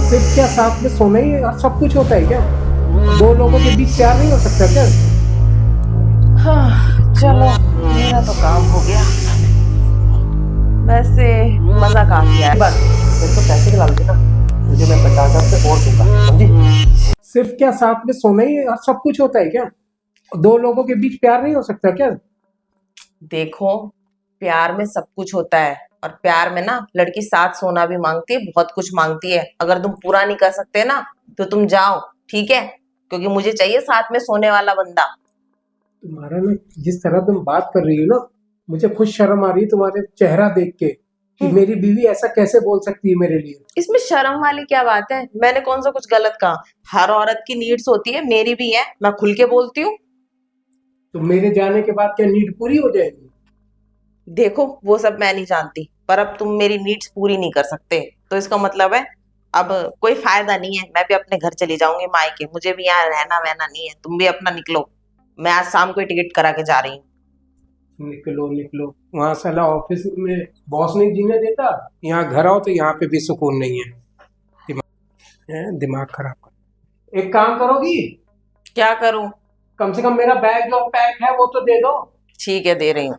सिर्फ क्या साथ में सोना ही और सब कुछ होता है क्या? दो लोगों के बीच प्यार नहीं हो सकता क्या? हाँ, चलो मेरा तो काम हो गया। वैसे मजा काफी आया। बस मेरे को पैसे खिला देना, मुझे मैं 50,000 से और दूंगा, समझी? सिर्फ क्या साथ में सोना ही और सब कुछ होता है क्या? दो लोगों के बीच प्यार नहीं हो सकता क्या? देखो, प्यार में सब कुछ होता है और प्यार में ना लड़की साथ सोना भी मांगती है, बहुत कुछ मांगती है। अगर तुम पूरा नहीं कर सकते ना तो तुम जाओ, ठीक है? क्योंकि मुझे चाहिए साथ में सोने वाला बंदा। तुम्हारा ना, जिस तरह तुम बात कर रही हो ना, मुझे खुद शर्म आ रही है तुम्हारे चेहरा देख के कि मेरी बीवी ऐसा कैसे बोल सकती है मेरे लिए। इसमें शर्म वाली क्या बात है? मैंने कौन सा कुछ गलत कहा? हर औरत की नीड्स होती है, मेरी भी है, मैं खुल के बोलती हूँ। तो मेरे जाने के बाद क्या नीड पूरी हो जाएगी? देखो, वो सब मैं नहीं जानती, पर अब तुम मेरी नीड्स पूरी नहीं कर सकते तो इसका मतलब है अब कोई फायदा नहीं है। मैं भी अपने घर चली जाऊंगी मायके, मुझे भी यहाँ रहना वहना नहीं है। तुम भी अपना निकलो, मैं आज शाम को ही टिकट करा के जा रही हूँ। निकलो निकलो, वहां साला ऑफिस में बॉस नहीं जीने देता, यहाँ घर आओ तो यहाँ पे भी सुकून नहीं है। दिमाग खराब कर। एक काम करोगी? क्या करूं? कम से कम मेरा बैग जो पैक है वो तो दे दो। ठीक है, दे रही हूँ।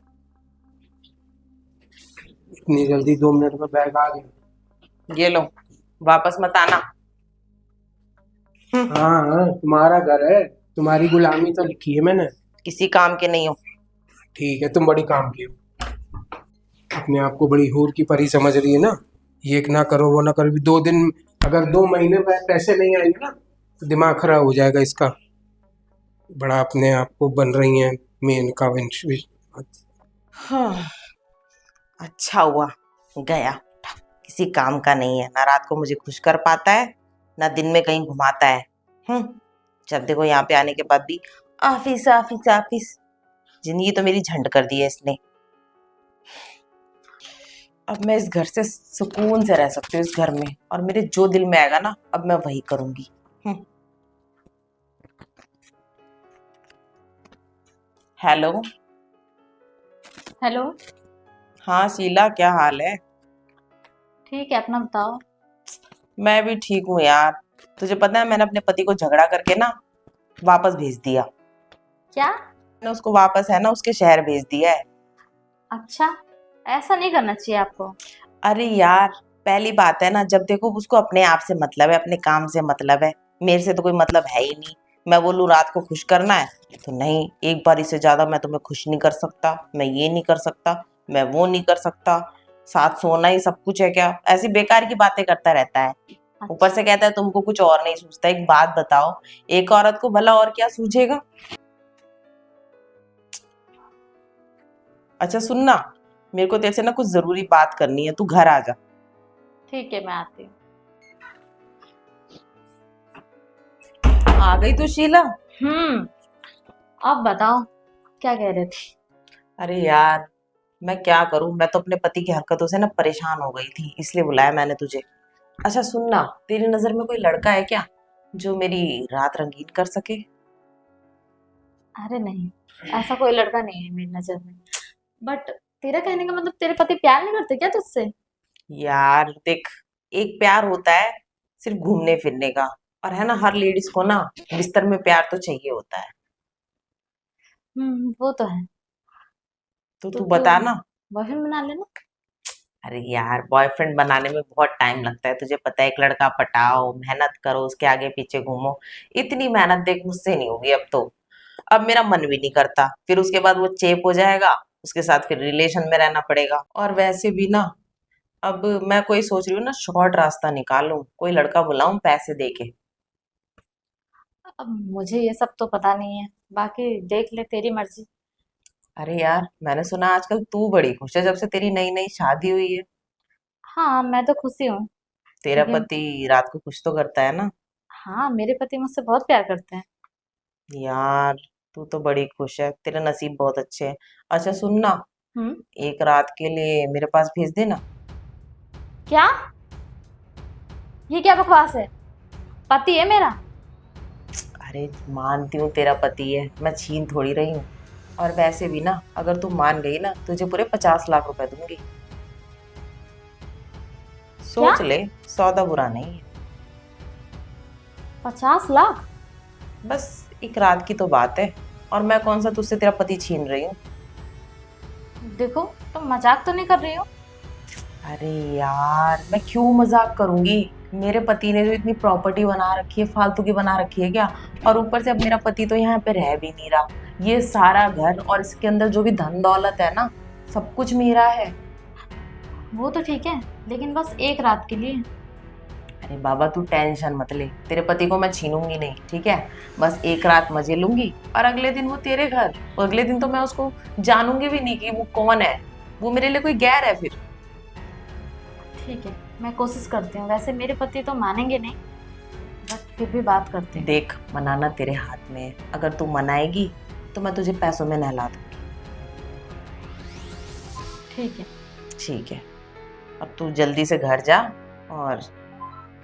इतनी जल्दी 2 मिनट में बैग आ गया। ये लो, वापस मत आना। हाँ हाँ, तुम्हारा घर है, तुम्हारी गुलामी तो लिखी है मैंने। किसी काम के नहीं हो। ठीक है, तुम बड़ी काम की हो, अपने आप को बड़ी हूर की परी समझ रही है ना। ये ना करो वो ना करो, भी 2 दिन, अगर 2 महीने में पैसे नहीं आएंगे ना तो दिमाग खराब हो जाएगा इसका। बड़ा अपने आप को बन रही हैं मेन का वंश। हाँ, अच्छा हुआ गया, किसी काम का नहीं है। ना रात को मुझे खुश कर पाता है, ना दिन में कहीं घुमाता है। जब देखो यहाँ पे आने के बाद भी ऑफिस ऑफिस ऑफिस। जिंदगी तो मेरी झंड कर दी है इसने। अब मैं इस घर से सुकून से रह सकती हूँ, इस घर में, और मेरे जो दिल में आएगा ना अब मैं वही करूंगी। हेलो। हेलो। हाँ शीला, क्या हाल है? ठीक है, अपना बताओ। मैं भी ठीक हूँ यार। तुझे पता है मैंने अपने पति को झगड़ा करके ना वापस भेज दिया। क्या? मैंने उसको वापस है ना उसके शहर भेज दिया है। अच्छा, ऐसा नहीं करना चाहिए आपको। अरे यार, पहली बात है ना, जब देखो उसको अपने आप से मतलब है, अपने काम से मतलब है, मेरे से तो कोई मतलब है ही नहीं। मैं बोलूँ रात को खुश करना है तो नहीं, एक बार इससे ज्यादा मैं तुम्हें खुश नहीं कर सकता, मैं ये नहीं कर सकता, मैं वो नहीं कर सकता, साथ सोना ही सब कुछ है क्या? ऐसी बेकार की बातें करता रहता है। ऊपर से कहता है तुमको कुछ और नहीं सूझता। एक बात बताओ, एक औरत को भला और क्या सूझेगा? अच्छा सुनना, मेरे को तेरे से ना कुछ जरूरी बात करनी है, तू घर आ जा। ठीक है, मैं आती हूँ। आ गई तू शीला? अब बताओ, क्या कह रहे थे? अरे यार, मैं क्या करूं, मैं तो अपने पति की हरकतों से ना परेशान हो गई थी, इसलिए बुलाया मैंने तुझे। अच्छा सुनना, तेरी नजर में कोई लड़का है क्या जो मेरी रात रंगीन कर सके? अरे नहीं, ऐसा कोई लड़का नहीं है मेरी नजर में। बट तेरा कहने का मतलब तेरे पति प्यार नहीं करते क्या तुझसे? यार देख, एक प्यार होता है सिर्फ घूमने फिरने का, और है ना हर लेडीज को ना बिस्तर में प्यार तो चाहिए होता है। वो तो है। तो तो तू बता ना। बॉयफ्रेंड बना लेना। अरे यार, बॉयफ्रेंड बनाने में बहुत टाइम लगता है, तुझे पता है। एक लड़का पटाओ, मेहनत करो, उसके आगे पीछे घूमो, इतनी मेहनत देख मुझसे नहीं होगी अब तो। अब मेरा मन भी नहीं करता, फिर उसके बाद वो चेप हो जाएगा, उसके साथ फिर रिलेशन में रहना पड़ेगा। और वैसे भी ना, अब मैं कोई सोच रही हूँ ना शॉर्ट रास्ता निकालूं, कोई लड़का बुलाऊं पैसे दे के। अब मुझे ये सब तो पता नहीं है, बाकी देख ले, तेरी मर्जी। अरे यार, मैंने सुना आजकल तू बड़ी खुश है जब से तेरी नई नई शादी हुई है। हाँ, मैं तो खुशी हूँ। तेरा क्योंकि पति रात को खुश तो करता है ना? हाँ, मेरे पति मुझसे बहुत प्यार करते हैं। यार, तू तो बड़ी खुश है, तेरे नसीब बहुत अच्छे हैं। अच्छा सुन ना, हम्म। एक रात के लिए मेरे पास भेज देना। क्या? ये क्या बकवास है? पति है मेरा। अरे मानती हूँ तेरा पति है, मैं छीन थोड़ी रही हूँ। और वैसे भी ना, अगर तू मान गई ना, तुझे पूरे 50 लाख रुपए दूंगी। क्या? सोच ले, सौदा बुरा नहीं है। 50 लाख? बस एक रात की तो बात है, और मैं कौन सा तुझसे तेरा पति छीन रही हूँ। देखो, तुम मजाक तो नहीं कर रही हो? अरे यार, मैं क्यों मजाक करूंगी। मेरे पति ने जो इतनी प्रॉपर्टी बना रखी है, फालतू की बना रखी है क्या। और ऊपर से अब मेरा पति तो यहाँ पे रह भी नहीं रहा। ये सारा घर और इसके अंदर जो भी धन दौलत है ना, सब कुछ मेरा है। वो तो ठीक है, लेकिन बस एक रात के लिए। अरे बाबा, तू टेंशन मत ले, तेरे पति को मैं छीनूंगी नहीं, ठीक है। बस एक रात मजे लूंगी और अगले दिन वो तेरे घर। और अगले दिन तो मैं उसको जानूंगी भी नहीं कि वो कौन है। वो मेरे लिए कोई गैर है फिर। ठीक है, मैं कोशिश करती हूँ। वैसे मेरे पति तो मानेंगे नहीं, बट फिर भी बात करते हैं। देख, मनाना तेरे हाथ में है। अगर तू मनाएगी तो मैं तुझे पैसों में नहला दूंगी। ठीक है। ठीक है, अब तू जल्दी से घर जा और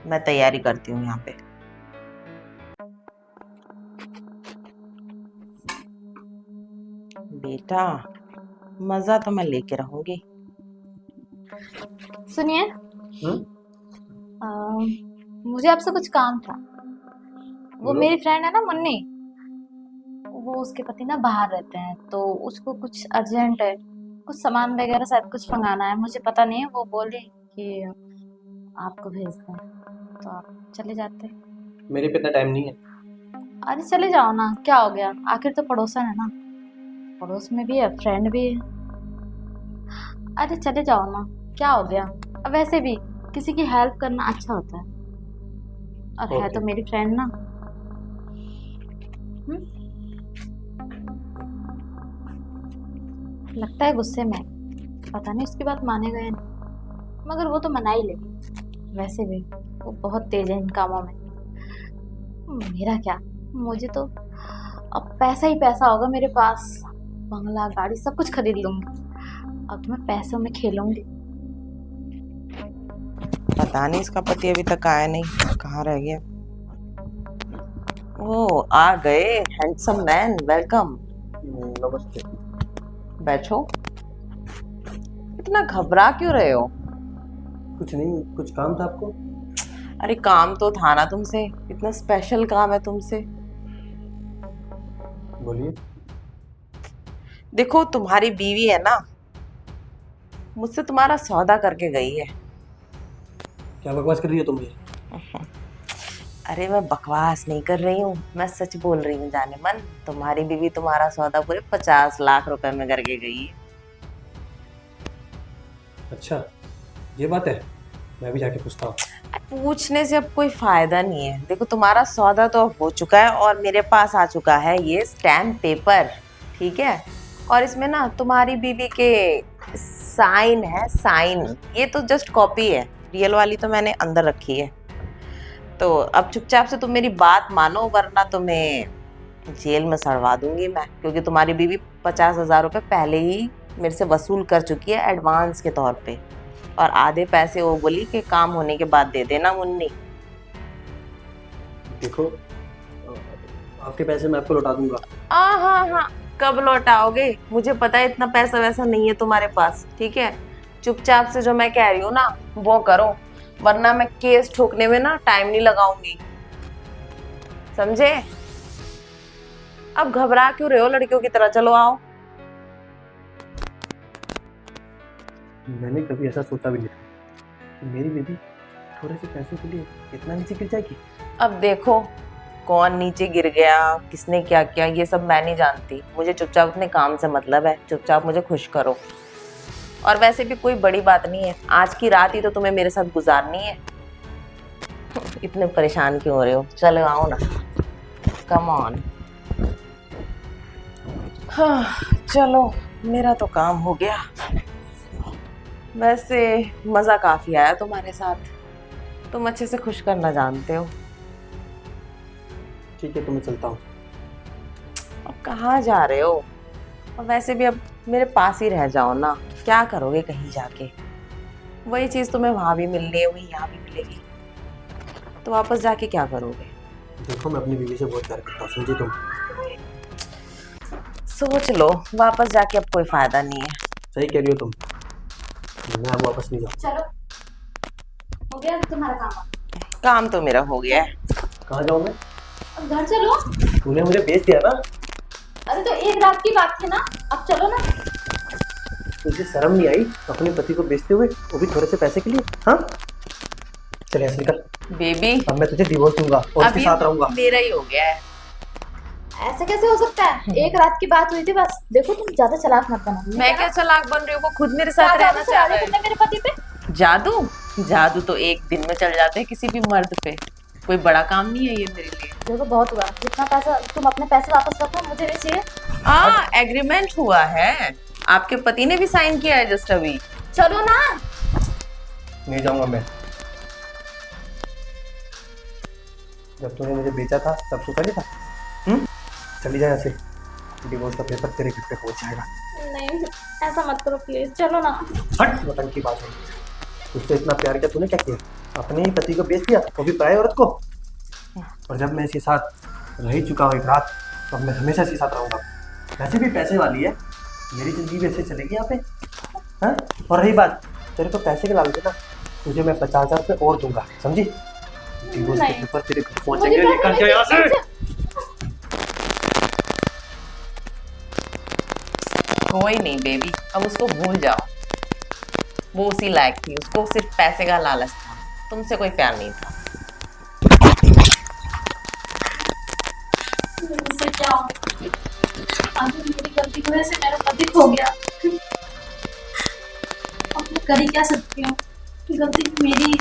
मैं तैयारी करती हूँ यहाँ पे। बेटा, मजा तो मैं लेके रहूंगी। सुनिए, हम्म? मुझे आपसे कुछ काम था। वो बोलो। मेरी फ्रेंड है ना, मुन्नी। वो, उसके पति ना बाहर रहते हैं, तो उसको कुछ अर्जेंट है। कुछ सामान वगैरह शायद कुछ मंगाना है, मुझे पता नहीं है। वो बोले कि आपको भेज दें, तो आप चले जाते। मेरे पे इतना टाइम नहीं है। अरे चले जाओ ना, क्या हो गया, आखिर तो पड़ोसन है ना। पड़ोस में भी है, फ्रेंड भी है। अरे चले जाओ ना, क्या हो गया। अब वैसे भी किसी की हेल्प करना अच्छा होता है, और है ओके। तो मेरी फ्रेंड ना। हम्म? लगता है गुस्से में, पता नहीं उसकी बात मानेगा या नहीं, मगर वो तो मना ही लेगी। वैसे भी वो बहुत तेज है इन कामों में। मेरा क्या, मुझे तो अब पैसा ही पैसा होगा मेरे पास। बंगला, गाड़ी, सब कुछ खरीद लूंगी। अब तो मैं पैसों में खेलूंगी। पता नहीं इसका पति अभी तक आया नहीं, कहाँ रह गया। ओ, आ गए हैंडसम मैन, वेलकम। नमस्ते। बैठो। इतना घबरा क्यों रहे हो? कुछ नहीं, कुछ काम था आपको? अरे काम तो था ना तुमसे, इतना स्पेशल काम है तुमसे। बोलिए। देखो, तुम्हारी बीवी है ना, मुझसे तुम्हारा सौदा करके गई है। क्या बकवास कर रही हो तुम ये? अरे मैं बकवास नहीं कर रही हूँ, मैं सच बोल रही हूँ जाने मन। तुम्हारी बीवी तुम्हारा सौदा पूरे 50 लाख रुपए में करके गई है। अच्छा, ये बात है। मैं भी जाके पूछता हूँ। पूछने से अब कोई फायदा नहीं है। देखो, तुम्हारा सौदा तो अब हो चुका है और मेरे पास आ चुका है ये स्टैम्प पेपर, ठीक है। और इसमें ना तुम्हारी बीवी के साइन है, साइन। ये तो जस्ट कॉपी है, रियल वाली तो मैंने अंदर रखी है। तो अब चुपचाप से तुम मेरी बात मानो, वरना तुम्हें जेल में सड़वा दूंगी मैं। क्योंकि तुम्हारी बीवी 50,000 रुपये पहले ही मेरे से वसूल कर चुकी है एडवांस के तौर पे, और आधे पैसे वो बोली कि काम होने के बाद दे देना मुन्नी। देखो, आपके पैसे मैं आपको लौटा दूंगा। हाँ हाँ, कब लौटाओगे? मुझे पता है इतना पैसा वैसा नहीं है तुम्हारे पास, ठीक है। चुपचाप से जो मैं कह रही हूँ ना वो करो, वरना मैं केस ठोकने में ना टाइम नहीं लगाऊंगी, समझे। अब घबरा क्यों रहे हो लड़कियों की तरह? चलो आओ। मैंने कभी ऐसा सोचा भी नहीं था कि मेरी बेबी थोड़े से पैसों के लिए इतना नीचे गिर जाएगी। अब देखो, कौन नीचे गिर गया, किसने क्या किया, ये सब मैं नहीं जानती। मुझे चुपचाप अपने काम से मतलब है। चुपचाप मुझे खुश करो। और वैसे भी कोई बड़ी बात नहीं है, आज की रात ही तो तुम्हें मेरे साथ गुजारनी है। इतने परेशान क्यों हो रहे हो? चलो आओ ना, कम ऑन। हाँ, चलो, मेरा तो काम हो गया। वैसे मज़ा काफ़ी आया तुम्हारे साथ, तुम अच्छे से खुश करना जानते हो। ठीक है, तो मैं चलता हूँ। अब कहाँ जा रहे हो? और वैसे भी अब मेरे पास ही रह जाओ ना, क्या करोगे कहीं जाके? वही चीज़ तुम्हें वहाँ भी मिलनी है, वही यहाँ भी मिलेगी, तो वापस जाके क्या करोगे? देखो, मैं अपनी बीवी से बहुत प्यार करता हूँ, समझी तुम? सोच लो, वापस जाके अब कोई फायदा नहीं है। सही कह रही हो तुम। मैं अब वापस नहीं जाऊँ। चलो, हो गया तुम्हारा काम। काम तो मेरा हो गया है। कहाँ जाऊँ मैं? अब घर चलो। तूने मुझे बेच दिया ना। अरे तो एक रात की बात थी ना, अब चलो ना। तुझे शर्म नहीं आई अपने पति को बेचते हुए, वो भी थोड़े से पैसे के लिए? हाँ, चल यहाँ से निकल। बेबी अब मैं तुझे डिवोर्स दूंगा और अब उसके ये साथ रहूंगा। मेरा ही हो गया है। ऐसे कैसे हो सकता है? एक रात की बात हुई थी बस। देखो तुम ज्यादा चालाक मत बनो। ठीक मैं है क्या ना? चालाक बन रही हूँ, वो खुद मेरे क्या साथ जादू रहना चला चाह दिया रहा तुमने है। मेरे पति पे? जादू जादू तो एक दिन में चल जाते हैं किसी भी मर्द पे, कोई बड़ा काम नहीं है ये मेरे लिए। देखो बहुत हुआ, जितना पैसा तुम अपने पैसे वापस रखो, मुझे नहीं चाहिए। हाँ एग्रीमेंट हुआ है, आपके पति ने भी साइन किया है जस्ट अभी। चलो ना। नहीं जाऊंगा मैं। जब तूने मुझे बेचा था तब सोचा नहीं था? चली जा यहाँ से, डिवोर्स का पेपर तेरे घर पे पहुंच जाएगा। नहीं ऐसा मत करो प्लीज, चलो ना। हट, वतन की बात है। तुझसे इतना प्यार किया तूने क्या किया? अपने ही पति को बेच दिया, वो भी पराई औरत को। और जब मैं इसके साथ रह ही चुका हूँ एक रात, तो अब मैं हमेशा इसके साथ रहूंगा। वैसे भी पैसे वाली है, मेरी जिंदगी वैसे चलेगी यहाँ पे। हाँ, और रही बात तेरे को पैसे के लालच है ना, तुझे मैं 50,000 रुपये और दूंगा, समझी? डिवोर्स के नहीं। पेपर तेरे घर मुझे पहुंचेंगे, पैसे निकल नहीं जा यहाँ से। चाहिए। कोई नहीं बेबी, अब उसको भूल जाओ। वो उसी लायक थी, उसको सिर्फ पैसे का लालच था, तुमसे कोई प्यार नहीं था। मुझसे क्या हो? आखिर मेरी गलती की वजह से मेरा पति खो गया। अब मैं कर ही क्या सकती हूँ? गलती मेरी